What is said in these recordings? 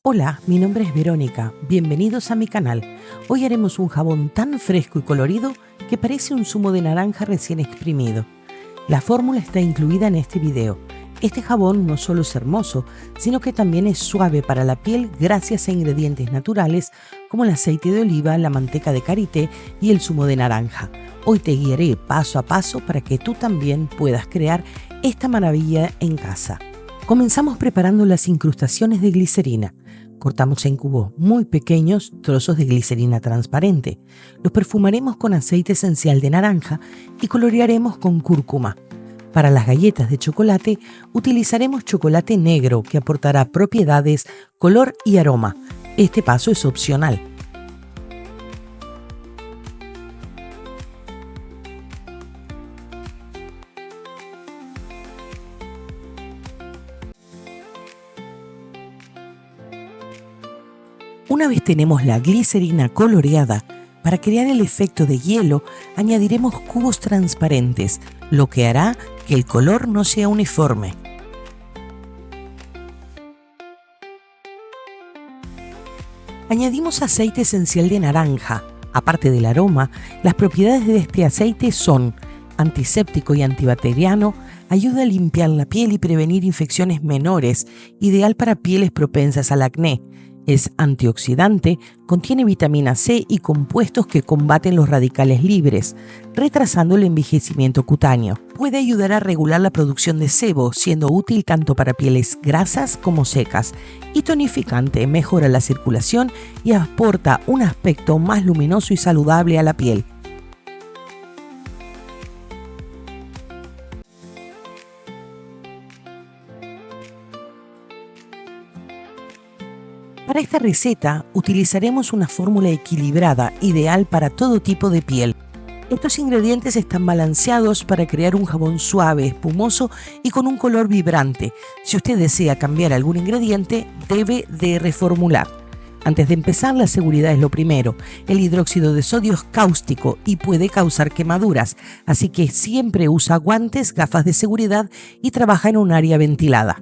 Hola, mi nombre es Verónica, bienvenidos a mi canal. Hoy haremos un jabón tan fresco y colorido que parece un zumo de naranja recién exprimido. La fórmula está incluida en este video. Este jabón no solo es hermoso, sino que también es suave para la piel gracias a ingredientes naturales como el aceite de oliva, la manteca de karité y el zumo de naranja. Hoy te guiaré paso a paso para que tú también puedas crear esta maravilla en casa. Comenzamos preparando las incrustaciones de glicerina. Cortamos en cubos muy pequeños trozos de glicerina transparente. Los perfumaremos con aceite esencial de naranja y colorearemos con cúrcuma. Para las galletas de chocolate utilizaremos chocolate negro que aportará propiedades, color y aroma. Este paso es opcional. Una vez tenemos la glicerina coloreada, para crear el efecto de hielo añadiremos cubos transparentes, lo que hará que el color no sea uniforme. Añadimos aceite esencial de naranja. Aparte del aroma, las propiedades de este aceite son antiséptico y antibacteriano, ayuda a limpiar la piel y prevenir infecciones menores, ideal para pieles propensas al acné. Es antioxidante, contiene vitamina C y compuestos que combaten los radicales libres, retrasando el envejecimiento cutáneo. Puede ayudar a regular la producción de sebo, siendo útil tanto para pieles grasas como secas. Y tonificante, mejora la circulación y aporta un aspecto más luminoso y saludable a la piel. Para esta receta utilizaremos una fórmula equilibrada, ideal para todo tipo de piel. Estos ingredientes están balanceados para crear un jabón suave, espumoso y con un color vibrante. Si usted desea cambiar algún ingrediente, debe de reformular. Antes de empezar, la seguridad es lo primero. El hidróxido de sodio es cáustico y puede causar quemaduras, así que siempre usa guantes, gafas de seguridad y trabaja en un área ventilada.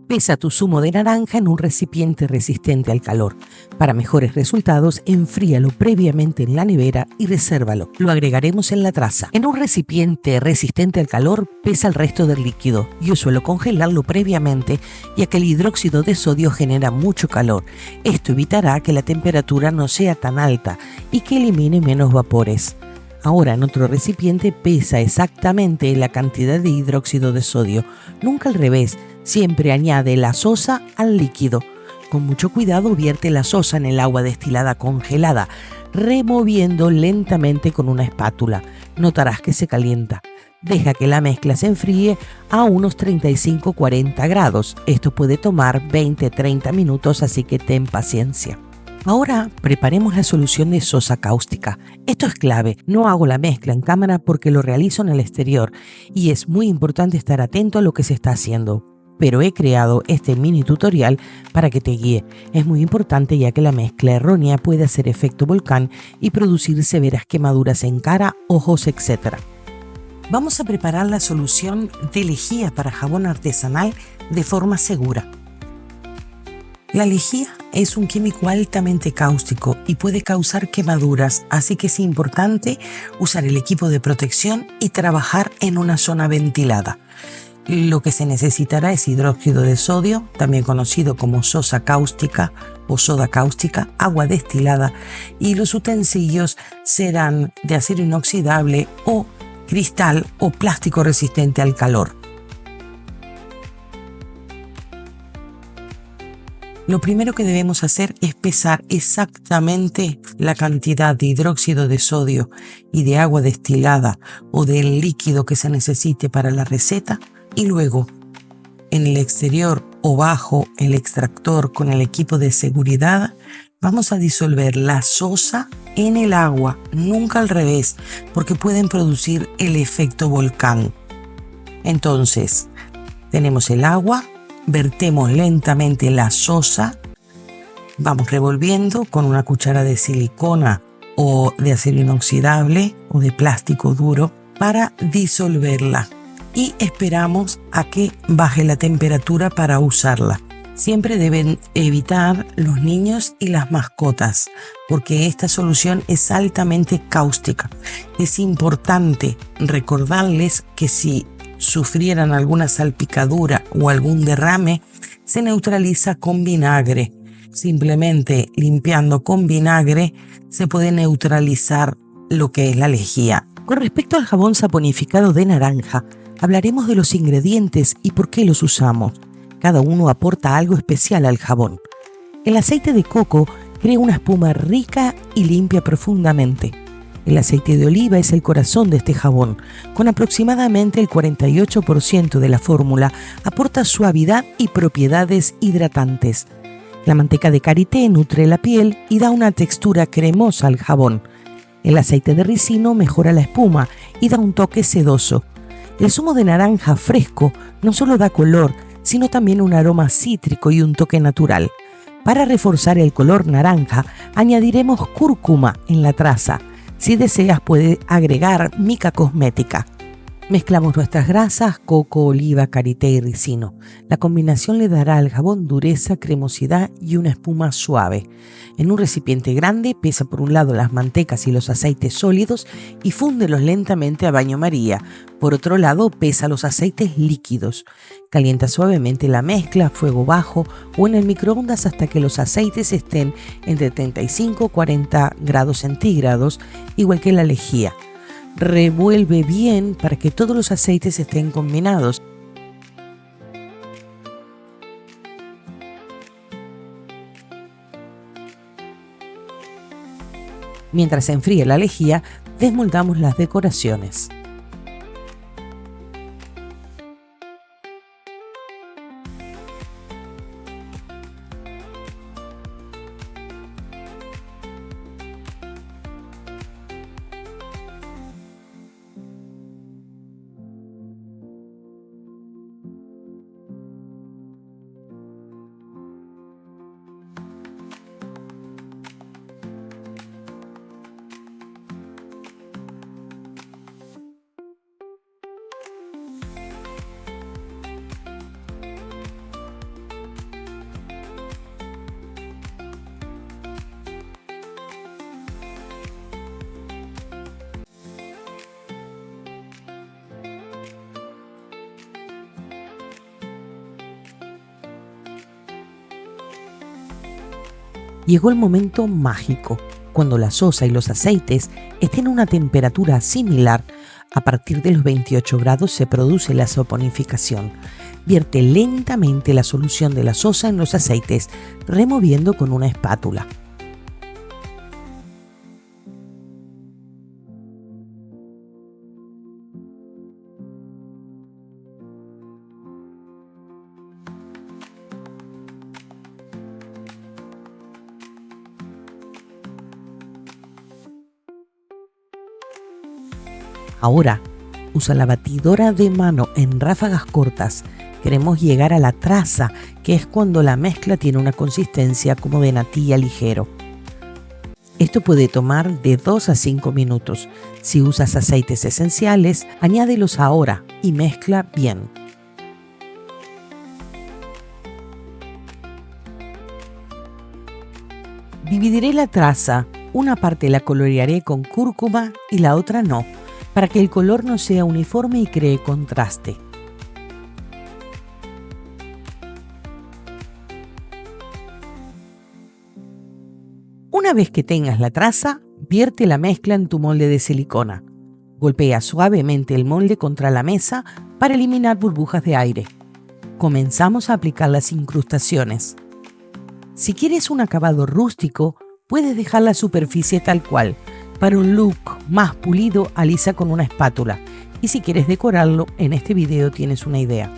Pesa tu zumo de naranja en un recipiente resistente al calor. Para mejores resultados, enfríalo previamente en la nevera y resérvalo. Lo agregaremos en la taza. En un recipiente resistente al calor, pesa el resto del líquido. Yo suelo congelarlo previamente, ya que el hidróxido de sodio genera mucho calor. Esto evitará que la temperatura no sea tan alta y que elimine menos vapores. Ahora en otro recipiente pesa exactamente la cantidad de hidróxido de sodio, nunca al revés, siempre añade la sosa al líquido. Con mucho cuidado vierte la sosa en el agua destilada congelada, removiendo lentamente con una espátula. Notarás que se calienta. Deja que la mezcla se enfríe a unos 35-40 grados. Esto puede tomar 20-30 minutos, así que ten paciencia. Ahora preparemos la solución de sosa cáustica. Esto es clave, no hago la mezcla en cámara porque lo realizo en el exterior y es muy importante estar atento a lo que se está haciendo. Pero he creado este mini tutorial para que te guíe. Es muy importante ya que la mezcla errónea puede hacer efecto volcán y producir severas quemaduras en cara, ojos, etc. Vamos a preparar la solución de lejía para jabón artesanal de forma segura. La lejía es un químico altamente cáustico y puede causar quemaduras, así que es importante usar el equipo de protección y trabajar en una zona ventilada. Lo que se necesitará es hidróxido de sodio, también conocido como sosa cáustica o soda cáustica, agua destilada, y los utensilios serán de acero inoxidable o cristal o plástico resistente al calor. Lo primero que debemos hacer es pesar exactamente la cantidad de hidróxido de sodio y de agua destilada o del líquido que se necesite para la receta, y luego en el exterior o bajo el extractor con el equipo de seguridad vamos a disolver la sosa en el agua, nunca al revés, porque pueden producir el efecto volcán. Entonces tenemos el agua, vertemos lentamente la sosa, vamos revolviendo con una cuchara de silicona o de acero inoxidable o de plástico duro para disolverla. y esperamos a que baje la temperatura para usarla. Siempre deben evitar los niños y las mascotas porque esta solución es altamente cáustica. Es importante recordarles que si sufrieran alguna salpicadura o algún derrame, se neutraliza con vinagre. Simplemente limpiando con vinagre se puede neutralizar lo que es la lejía. Con respecto al jabón saponificado de naranja, hablaremos de los ingredientes y por qué los usamos. Cada uno aporta algo especial al jabón. El aceite de coco crea una espuma rica y limpia profundamente. El aceite de oliva es el corazón de este jabón. Con aproximadamente el 48% de la fórmula aporta suavidad y propiedades hidratantes. La manteca de karité nutre la piel y da una textura cremosa al jabón. El aceite de ricino mejora la espuma y da un toque sedoso. El zumo de naranja fresco no solo da color, sino también un aroma cítrico y un toque natural. Para reforzar el color naranja, añadiremos cúrcuma en la traza. Si deseas, puedes agregar mica cosmética. Mezclamos nuestras grasas, coco, oliva, karité y ricino. La combinación le dará al jabón dureza, cremosidad y una espuma suave. En un recipiente grande, pesa por un lado las mantecas y los aceites sólidos y fúndelos lentamente a baño María. Por otro lado, pesa los aceites líquidos. Calienta suavemente la mezcla a fuego bajo o en el microondas hasta que los aceites estén entre 35 y 40 grados centígrados, igual que la lejía. Revuelve bien para que todos los aceites estén combinados. Mientras se enfríe la lejía, desmoldamos las decoraciones. Llegó el momento mágico, cuando la sosa y los aceites estén a una temperatura similar. A partir de los 28 grados se produce la saponificación. Vierte lentamente la solución de la sosa en los aceites, removiendo con una espátula. Ahora, usa la batidora de mano en ráfagas cortas. Queremos llegar a la traza, que es cuando la mezcla tiene una consistencia como de natilla ligero. Esto puede tomar de 2 a 5 minutos. Si usas aceites esenciales, añádelos ahora y mezcla bien. Dividiré la traza. Una parte la colorearé con cúrcuma y la otra no, para que el color no sea uniforme y cree contraste. Una vez que tengas la traza, vierte la mezcla en tu molde de silicona. Golpea suavemente el molde contra la mesa para eliminar burbujas de aire. Comenzamos a aplicar las incrustaciones. Si quieres un acabado rústico, puedes dejar la superficie tal cual. Para un look más pulido, alisa con una espátula. Y si quieres decorarlo, en este video tienes una idea.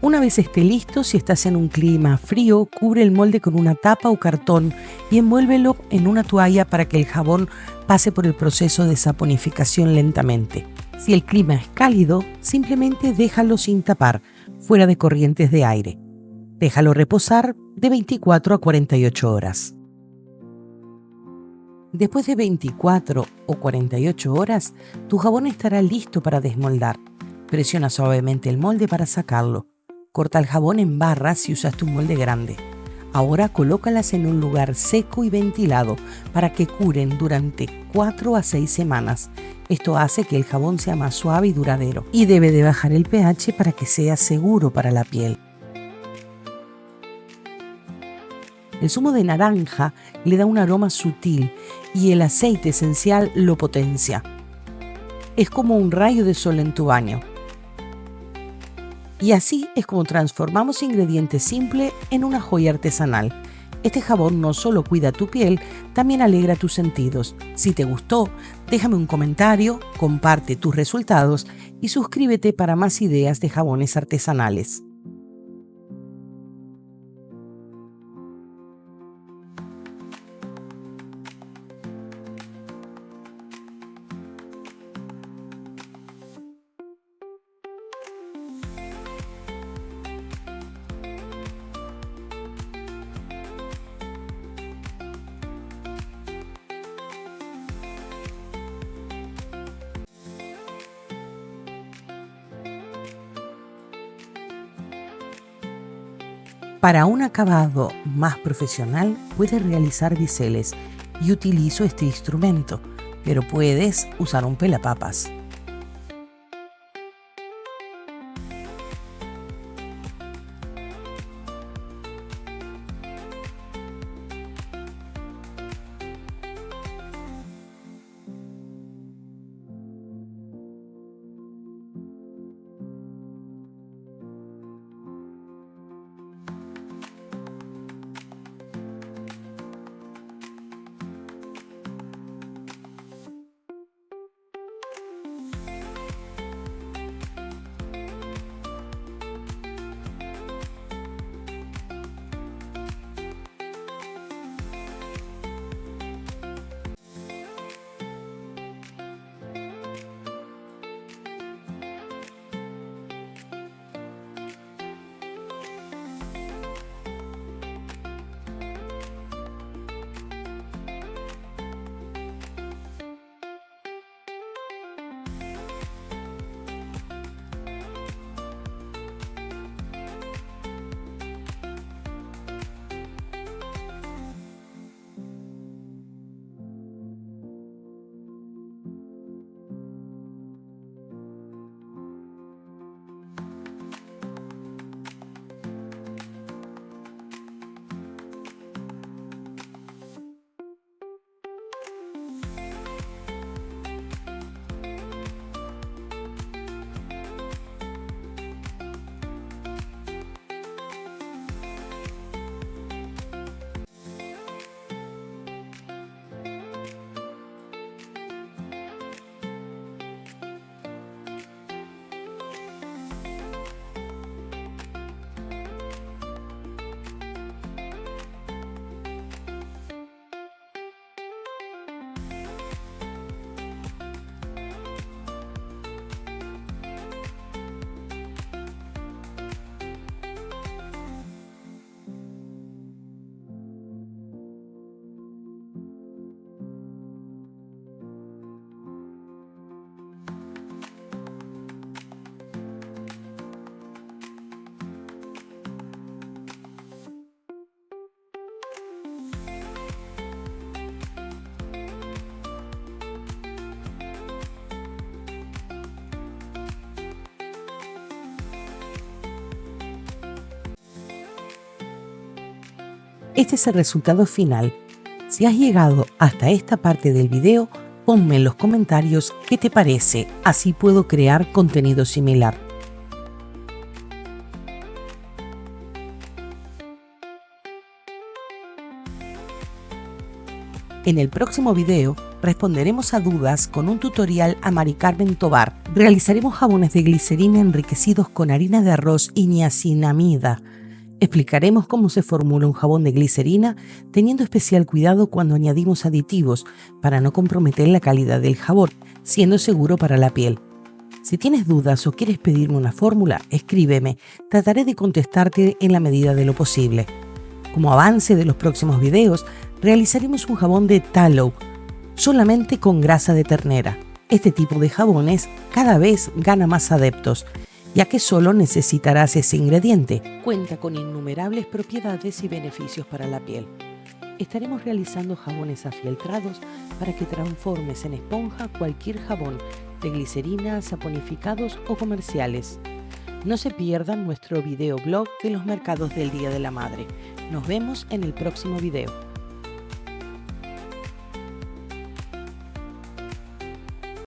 Una vez esté listo, si estás en un clima frío, cubre el molde con una tapa o cartón y envuélvelo en una toalla para que el jabón pase por el proceso de saponificación lentamente. Si el clima es cálido, simplemente déjalo sin tapar, fuera de corrientes de aire. Déjalo reposar de 24 a 48 horas. Después de 24 o 48 horas, tu jabón estará listo para desmoldar. Presiona suavemente el molde para sacarlo. Corta el jabón en barras si usaste un molde grande. Ahora colócalas en un lugar seco y ventilado para que curen durante 4 a 6 semanas. Esto hace que el jabón sea más suave y duradero. Y debe de bajar el pH para que sea seguro para la piel. El zumo de naranja le da un aroma sutil y el aceite esencial lo potencia. Es como un rayo de sol en tu baño. Y así es como transformamos ingredientes simples en una joya artesanal. Este jabón no solo cuida tu piel, también alegra tus sentidos. Si te gustó, déjame un comentario, comparte tus resultados y suscríbete para más ideas de jabones artesanales. Para un acabado más profesional, puedes realizar biseles y utilizo este instrumento, pero puedes usar un pelapapas. Este es el resultado final. Si has llegado hasta esta parte del video, ponme en los comentarios qué te parece, así puedo crear contenido similar. En el próximo video responderemos a dudas con un tutorial a Mari Carmen Tobar. Realizaremos jabones de glicerina enriquecidos con harina de arroz y niacinamida. Explicaremos cómo se formula un jabón de glicerina, teniendo especial cuidado cuando añadimos aditivos para no comprometer la calidad del jabón, siendo seguro para la piel. Si tienes dudas o quieres pedirme una fórmula, escríbeme, trataré de contestarte en la medida de lo posible. Como avance de los próximos videos, realizaremos un jabón de tallow, solamente con grasa de ternera. Este tipo de jabones cada vez gana más adeptos, ya que solo necesitarás ese ingrediente. Cuenta con innumerables propiedades y beneficios para la piel. Estaremos realizando jabones afieltrados para que transformes en esponja cualquier jabón de glicerina, saponificados o comerciales. No se pierdan nuestro videoblog de los mercados del Día de la Madre. Nos vemos en el próximo video.